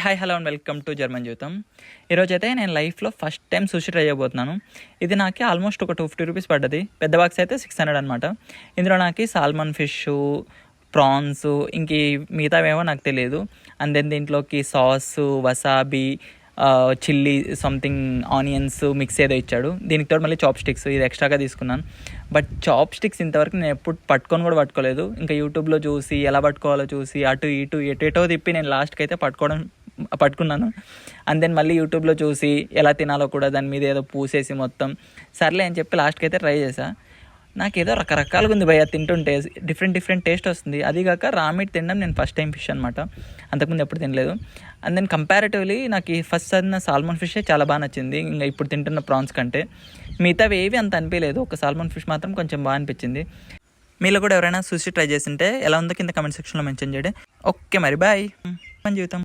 Hi hello and welcome to German జీవితం. ఈరోజైతే నేను లైఫ్లో ఫస్ట్ టైం సుషి ట్రై చేయబోతున్నాను. ఇది నాకు ఆల్మోస్ట్ ఒక 250 రూపీస్ పడ్డది. పెద్ద బాక్స్ అయితే 600 అనమాట. ఇందులో నాకు సాల్మన్ ఫిష్, ప్రాన్స్, ఇంక మిగతావేమో నాకు తెలియదు. అండ్ దెన్ దీంట్లోకి sauce, wasabi, chilli something, onions mix ఏదో ఇచ్చాడు. దీనికి తోడు మళ్ళీ చాప్ స్టిక్స్, ఇది ఎక్స్ట్రాగా తీసుకున్నాను. బట్ చాప్ స్టిక్స్ ఇంతవరకు నేను ఎప్పుడు పట్టుకోలేదు. ఇంకా యూట్యూబ్లో చూసి ఎలా పట్టుకోవాలో చూసి అటు ఇటు ఎటో తిప్పి నేను లాస్ట్కి అయితే పట్టుకున్నాను. అండ్ దెన్ మళ్ళీ యూట్యూబ్లో చూసి ఎలా తినాలో కూడా దాని మీద ఏదో పూసేసి మొత్తం సర్లే అని చెప్పి లాస్ట్కి అయితే ట్రై చేశా. నాకేదో రకరకాలుగా ఉంది భయ్య, తింటుంటే డిఫరెంట్ టేస్ట్ వస్తుంది. అదిగాక రా మీట్ తినడం నేను ఫస్ట్ టైం ఫిష్ అనమాట, అంతకుముందు ఎప్పుడు తినలేదు. అండ్ దెన్ కంపారిటివ్లీ నాకు ఈ ఫస్ట్ తిన్న సాల్మన్ ఫిషే చాలా బాగా నచ్చింది, ఇంకా ఇప్పుడు తింటున్న ప్రాన్స్ కంటే. మిగతావి ఏవి అంత అనిపించలేదు, ఒక సాల్మన్ ఫిష్ మాత్రం కొంచెం బాగా అనిపించింది. మీలో కూడా ఎవరైనా సుషి ట్రై చేసింటే ఎలా ఉందో కింద కమెంట్ సెక్షన్లో మెన్షన్ చేయండి. ఓకే మరి బాయ్. మన జీవితం.